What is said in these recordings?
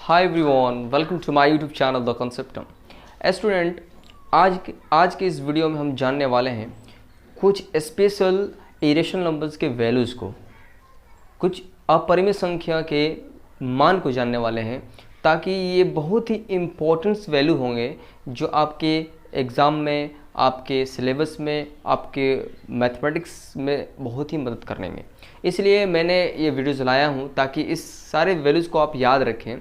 Hi everyone, welcome to my YouTube channel the Conceptum. Student, आज के इस video में हम जानने वाले हैं कुछ स्पेशल इरेशनल नंबर्स के वैल्यूज़ को, कुछ अपरिमित संख्या के मान को जानने वाले हैं, ताकि ये बहुत ही इम्पोर्टेंट वैल्यू होंगे जो आपके एग्ज़ाम में, आपके सिलेबस में, आपके मैथमेटिक्स में बहुत ही मदद करेंगे। इसलिए मैंने ये वीडियोज़ लाया हूँ ताकि इस सारे वैल्यूज़ को आप याद रखें,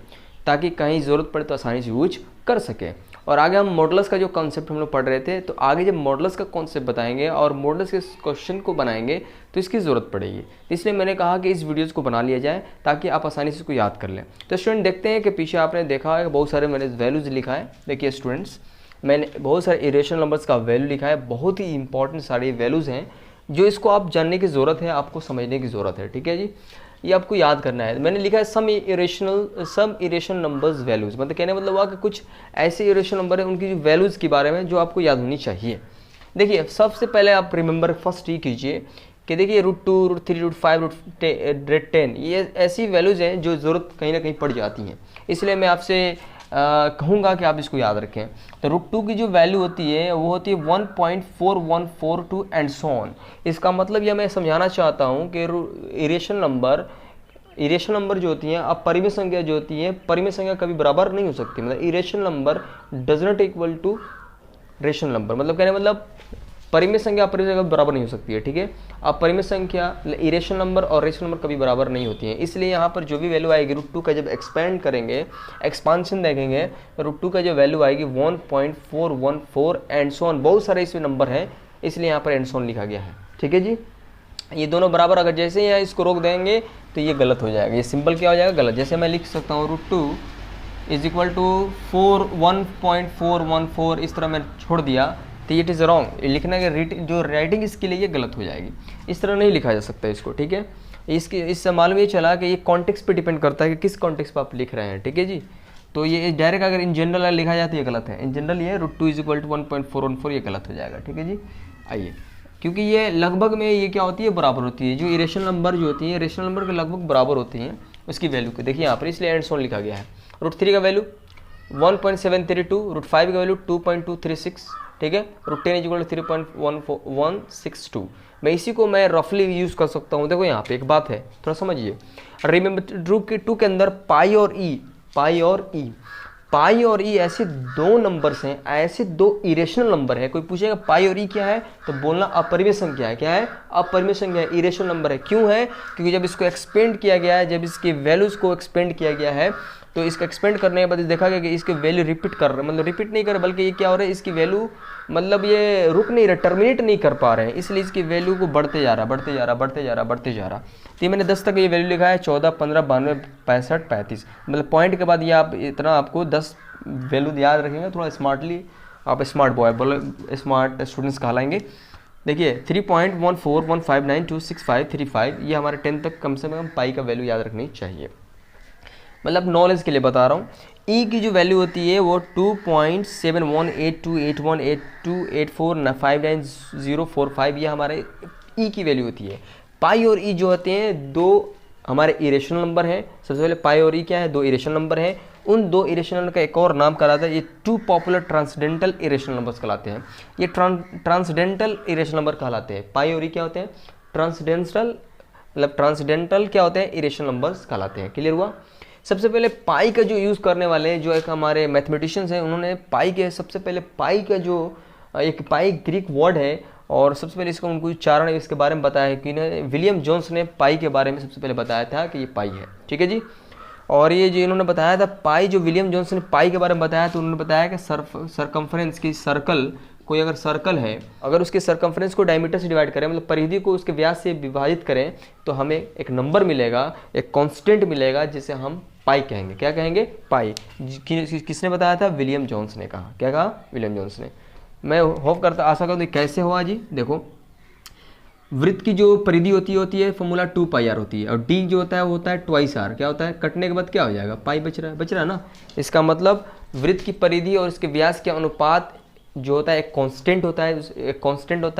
ताकि कहीं ज़रूरत पड़े तो आसानी से यूज कर सकें। और आगे हम मॉडल्स का जो कॉन्सेप्ट हम लोग पढ़ रहे थे, तो आगे जब मॉडल्स का कॉन्सेप्ट बताएंगे और मॉडल्स के क्वेश्चन को बनाएंगे तो इसकी ज़रूरत पड़ेगी। इसलिए मैंने कहा कि इस वीडियोज़ को बना लिया जाए ताकि आप आसानी से इसको याद कर लें। तो स्टूडेंट, देखते हैं कि पीछे आपने देखा है बहुत सारे मैंने वैल्यूज़ लिखा है। देखिए स्टूडेंट्स, मैंने बहुत सारे इरेशनल नंबर्स का वैल्यू लिखा है। बहुत ही इंपॉर्टेंट सारे वैल्यूज़ हैं जो इसको आप जानने की ज़रूरत है, आपको समझने की ज़रूरत है। ठीक है जी, ये आपको याद करना है। मैंने लिखा है सम इरेशनल नंबर्स वैल्यूज़, मतलब कहने मतलब हुआ कि कुछ ऐसे इरेशनल नंबर है उनकी जो वैल्यूज़ के बारे में जो आपको याद होनी चाहिए। देखिए, सबसे पहले आप रिमेंबर फर्स्ट ये कीजिए कि देखिए √2, √3, √5, √10 ये ऐसी वैल्यूज़ हैं जो ज़रूरत कहीं ना कहीं पड़ जाती हैं। इसलिए मैं आपसे कहूँगा कि आप इसको याद रखें। तो √2 की जो वैल्यू होती है वो होती है 1.4142 एंड सो ऑन। इसका मतलब यह मैं समझाना चाहता हूँ कि इरेशनल नंबर जो होती हैं, अब परिमित संख्या जो होती है, परिमित संख्या कभी बराबर नहीं हो सकती। मतलब irrational number does not equal to rational number, मतलब कहने मतलब परिमित संख्या अपरिमित संख्या बराबर नहीं हो सकती है। ठीक है, अब परिमित संख्या इरेशनल नंबर और रेशनल नंबर कभी बराबर नहीं होती है। इसलिए यहाँ पर जो भी वैल्यू आएगी √2 का जब एक्सपेंड करेंगे, एक्सपांशन देखेंगे, √2 का जो वैल्यू आएगी 1.414 एंड सो ऑन। बहुत सारे इसमें नंबर हैं, इसलिए यहाँ पर एंड सो ऑन लिखा गया है। ठीक है जी, ये दोनों बराबर, अगर जैसे ही यहाँ इसको रोक देंगे तो ये गलत हो जाएगा। ये सिंपल क्या हो जाएगा, गलत। जैसे मैं लिख सकता हूँ √2 इज इक्वल टू 1.414, इस तरह मैं छोड़ दिया तो इट इज़ रॉन्ग। लिखना के जो राइटिंग इसके लिए ये गलत हो जाएगी। इस तरह नहीं लिखा जा सकता इसको। ठीक है, इससे मालूम ये चला कि ये कॉन्टेक्स्ट पे डिपेंड करता है कि किस कॉन्टेक्स्ट पे आप लिख रहे हैं। ठीक है जी, तो ये डायरेक्ट अगर इन जनरल लिखा जाए तो ये गलत है। इन जनरल ये √2 इज इक्वल टू 1.414 ये गलत हो जाएगा। ठीक है जी, आइए, क्योंकि ये लगभग में ये क्या होती है, बराबर होती है। जो इरेशनल नंबर जो होती है, रेशनल नंबर के लगभग बराबर होती हैं उसकी वैल्यू को। देखिए यहाँ पर इसलिए एंड सो ऑन लिखा गया है। √3 का वैल्यू 1.732, √5 का वैल्यू 2.236। ठीक है, √10 इज इक्वल टू 3.162। मैं इसी को मैं रफली यूज़ कर सकता हूँ। देखो यहाँ पे एक बात है, थोड़ा समझिए। रिमेंबर √2 के अंदर पाई और ई ऐसे दो नंबर्स हैं, ऐसे दो इरेशनल नंबर है। कोई पूछेगा पाई और ई क्या है, तो बोलना अपरिमित संख्या है। क्या है? अपरिमित संख्या है, इरेशनल नंबर है। क्यों है? क्योंकि जब इसको एक्सपेंड किया गया है, जब इसके वैल्यूज़ को एक्सपेंड किया गया है, तो इसका एक्सपेंड करने के बाद देखा गया कि इसके वैल्यू रिपीट कर रहे, मतलब रिपीट नहीं कर रहे, बल्कि ये क्या हो रहा है, इसकी वैल्यू मतलब ये रुक नहीं रहा, टर्मिनेट नहीं कर पा रहे हैं। इसलिए इसकी वैल्यू को बढ़ते जा रहा। तो ये मैंने 10 तक ये वैल्यू लिखा है, 14, 15, 92, 65, 35। मतलब पॉइंट के बाद ये आप इतना आपको 10 वैल्यू याद रखेंगे, थोड़ा स्मार्टली आप स्मार्ट बॉय बोले, स्मार्ट स्टूडेंट्स कहलाएंगे। देखिए 3.141592653 ये हमारे 10 तक कम से कम पाई का वैल्यू याद रखनी चाहिए। मतलब नॉलेज के लिए बता रहा हूँ। ई की जो वैल्यू होती है वो 2.71828284599045, ये हमारे ई की वैल्यू होती है। पाई और ई जो होते हैं दो हमारे इरेशनल नंबर हैं। सबसे पहले पाई और ई क्या है, दो इरेशनल नंबर हैं। उन दो इरेशनल नंबर का एक और नाम कहलाता है, ये 2 पॉपुलर ट्रांसडेंटल इरेशनल नंबर्स कहलाते हैं। ये ट्रांसडेंटल इरेशनल नंबर कहलाते हैं। पाई और ई क्या होते हैं, ट्रांसडेंटल क्या होते हैं, इरेशनल नंबर्स कहलाते हैं। क्लियर हुआ? सबसे पहले पाई का जो यूज़ करने वाले हैं, जो एक हमारे मैथमेटिशियंस हैं, उन्होंने पाई के सबसे पहले पाई का जो एक पाई ग्रीक वर्ड है, और सबसे पहले इसका उनको उच्चारण इसके बारे में बताया है कि विलियम जोन्स ने पाई के बारे में सबसे पहले बताया था कि ये पाई है। ठीक है जी, और ये जो इन्होंने बताया था पाई, जो विलियम जोन्स ने पाई के बारे में बताया, तो उन्होंने बताया कि सरकमफ्रेंस की सर्कल, कोई अगर सर्कल है, अगर उसके सरकमफ्रेंस को डायमीटर से डिवाइड करें, मतलब परिधि को उसके व्यास से विभाजित करें, तो हमें एक नंबर मिलेगा, एक कांस्टेंट मिलेगा, जिसे हम पाई कहेंगे। क्या कहेंगे? पाई। किसने बताया था? विलियम जोन्स ने कहा। क्या कहा? विलियम जोन्स ने। मैं होप करता, आशा करता हूँ कैसे हुआ जी। देखो, वृत्त की जो परिधि होती है फॉर्मूला 2πr होती है, और डी जो होता है वो होता है 2r। क्या होता है? कटने के बाद क्या हो जाएगा? पाई बच रहा है ना। इसका मतलब वृत्त की परिधि और इसके व्यास के अनुपात जो होता है एक कांस्टेंट होता है,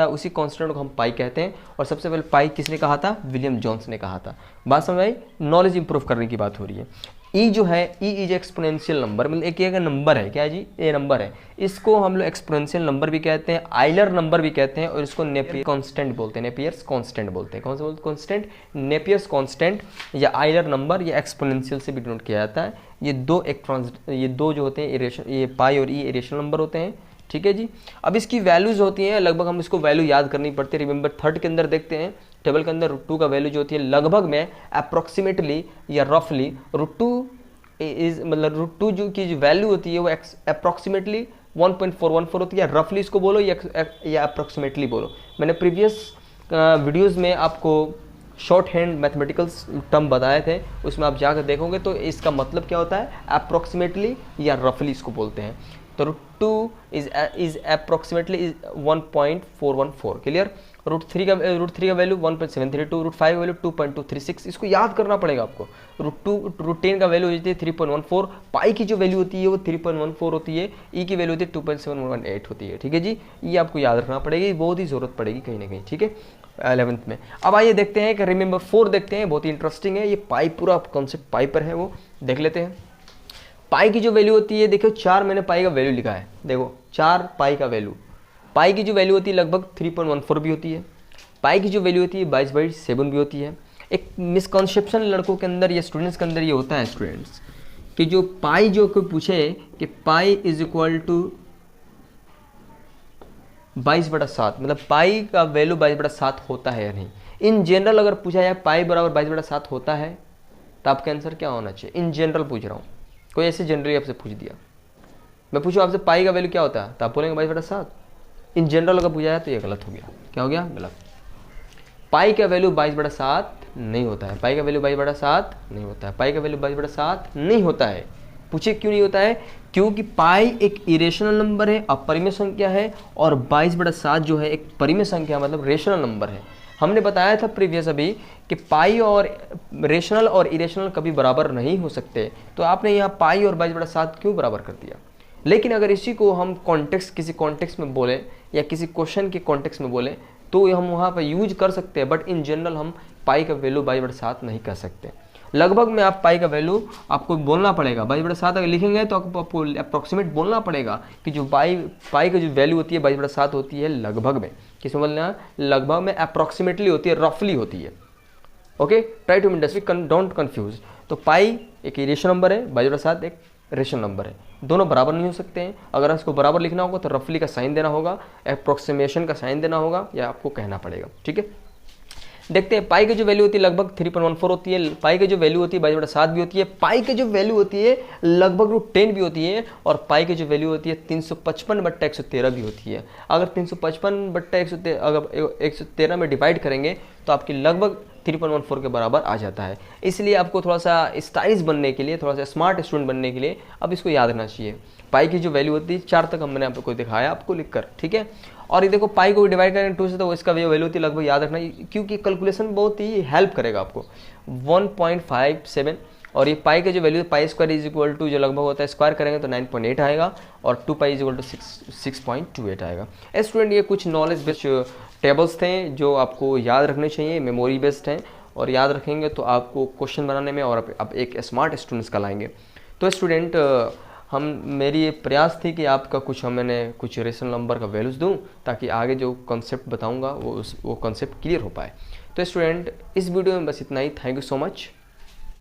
उसी कांस्टेंट को हम पाई कहते हैं। और सबसे पहले पाई किसने कहा था? विलियम जोन्स ने कहा था। बात समझ आई? नॉलेज इंप्रूव करने की बात हो रही है। ई जो है, ई इज एक्सपोनेंशियल नंबर, मतलब एक नंबर है, क्या है जी, ये नंबर है। इसको हम लोग एक्सपोनेंशियल नंबर भी कहते हैं, आइलर नंबर भी कहते हैं, और इसको नेपियर कांस्टेंट बोलते हैं, नेपियर्स कांस्टेंट बोलते हैं। कौन सा बोलते हैं? कांस्टेंट, नेपियर्स कांस्टेंट या आइलर नंबर या एक्सपोनेंशियल से भी डिनोट किया जाता है। ये दो जो होते हैं इरेशन, ये पाई और ई इरेशनल नंबर होते हैं, ठीक है जी। अब इसकी वैल्यूज होती हैं लगभग, हम इसको वैल्यू याद करनी पड़ती है। रिमेंबर थर्ड के अंदर देखते हैं, टेबल के अंदर √2 का वैल्यू जो होती है लगभग में अप्रोक्सीमेटली या रफली √2 इज, मतलब √2 जो की जो वैल्यू होती है वो अप्रोक्सीमेटली 1.414 होती है। रफली इसको बोलो या अप्रोक्सीमेटली बोलो। मैंने प्रीवियस वीडियोस में आपको शॉर्ट हैंड मैथमेटिकल्स टर्म बताए थे, उसमें आप जाकर देखोगे तो इसका मतलब क्या होता है, अप्रोक्सीमेटली या रफली इसको बोलते हैं। तो √2 इज अप्रोक्सीमेटली 1.414, क्लियर। √3 का वैल्यू 1.732, √5 का वैल्यू 2.236, इसको याद करना पड़ेगा आपको। √10 का वैल्यू होती है 3.14, पाई की जो वैल्यू होती है वो 3.14 होती है, ई की वैल्यू होती है 2.718 होती है, ठीक है जी। ये आपको याद रखना पड़ेगी, बहुत ही जरूरत पड़ेगी कहीं ना कहीं, ठीक है, 11th में। अब आइए देखते हैं कि रिमेंबर 4 देखते हैं, बहुत ही इंटरेस्टिंग है ये। पाई, पूरा कॉन्सेप्ट पाई पर है, वो देख लेते हैं। पाई की जो वैल्यू होती है, देखो 4 मैंने पाई का वैल्यू लिखा है, देखो 4 पाई का वैल्यू। पाई की जो वैल्यू होती है लगभग 3.14 भी होती है। पाई की जो वैल्यू होती है 22/7 भी होती है। एक मिसकॉन्सेप्शन लड़कों के अंदर या स्टूडेंट्स के अंदर ये होता है स्टूडेंट्स, कि जो पाई जो कोई पूछे कि पाई इज इक्वल टू 22/7, मतलब पाई का वैल्यू 22/7 होता है या नहीं। इन जनरल अगर पूछा जाए पाई बराबर 22/7 होता है, तो आपका आंसर क्या होना चाहिए? इन जनरल पूछ रहा हूँ, कोई ऐसे जनरली आपसे पूछ दिया, मैं पूछूँ आपसे पाई का वैल्यू क्या होता है, तो आप बोलेंगे 22/7। इन जनरल अगर पूछा जाए तो ये गलत हो गया। क्या हो गया? गलत। पाई का वैल्यू 22/7 नहीं होता है, पाई का वैल्यू 22/7 नहीं होता है, पाई का वैल्यू 22/7 नहीं होता है। पूछे क्यों नहीं होता है? क्योंकि पाई एक इरेशनल नंबर है, अपरिमेय संख्या है, और 22/7 जो है एक परिमेय संख्या, मतलब रेशनल नंबर है। हमने बताया था प्रीवियस अभी कि पाई और रेशनल और इरेशनल कभी बराबर नहीं हो सकते, तो आपने यहाँ पाई और 22/7 क्यों बराबर कर दिया? लेकिन अगर इसी को हम कॉन्टेक्स्ट, किसी कॉन्टेक्स्ट में बोले या किसी क्वेश्चन के कॉन्टेक्स्ट में बोले तो हम वहाँ पर यूज कर सकते हैं, बट इन जनरल हम पाई का वैल्यू 22/7 नहीं कह सकते। लगभग में आप पाई का वैल्यू आपको बोलना पड़ेगा, 22/7 अगर लिखेंगे तो आपको अप्रोक्सीमेट बोलना पड़ेगा कि जो पाई का जो वैल्यू होती है 22/7 होती है लगभग में, किस में बोलना, लगभग में, अप्रोक्सीमेटली होती है, रफली होती है। Okay, try to understand, don't confuse. तो पाई एक इरेशनल नंबर है, 22/7 एक रेशनल नंबर है, दोनों बराबर नहीं हो सकते हैं। अगर इसको बराबर लिखना होगा तो रफली का साइन देना होगा, अप्रोक्सीमेशन का साइन देना होगा, या आपको कहना पड़ेगा, ठीक है। देखते हैं, पाई की जो वैल्यू होती है लगभग 3.14 होती है, पाई की जो वैल्यू होती है 22/7 भी होती है, पाई की जो वैल्यू होती है लगभग √10 भी होती है, और पाई की जो वैल्यू होती है 355/113 भी होती है। अगर 355/113 अगर 113 में डिवाइड करेंगे तो आपकी लगभग 3.14 के बराबर आ जाता है। इसलिए आपको थोड़ा सा स्टाइलिश बनने के लिए, थोड़ा सा स्मार्ट स्टूडेंट बनने के लिए अब इसको याद रखना चाहिए। पाई की जो वैल्यू होती है 4 तक मैंने आपको दिखाया आपको लिखकर, ठीक है। और ये देखो पाई को डिवाइड करेंगे 2 से तो इसका वैल्यू होती है लगभग, याद रखना, क्योंकि कैलकुलेशन बहुत ही हेल्प करेगा आपको। 1.57, और ये पाई का जो value pi square is equal to जो लगभग होता है, स्क्वायर करेंगे तो 9.8 आएगा, और 2 पाई इज इक्वल टू 6.28 आएगा। स्टूडेंट, ये कुछ नॉलेज बेस्ड टेबल्स थे जो आपको याद रखने चाहिए, मेमोरी बेस्ड हैं, और याद रखेंगे तो आपको क्वेश्चन बनाने में और आप एक स्मार्ट स्टूडेंट्स कहलाएंगे। तो स्टूडेंट, मेरी ये प्रयास थी कि आपका मैंने कुछ रेशनल नंबर का वैल्यूज़ दूं, ताकि आगे जो कॉन्सेप्ट बताऊंगा वो कॉन्सेप्ट क्लियर हो पाए। तो स्टूडेंट, इस वीडियो में बस इतना ही। Thank you so much.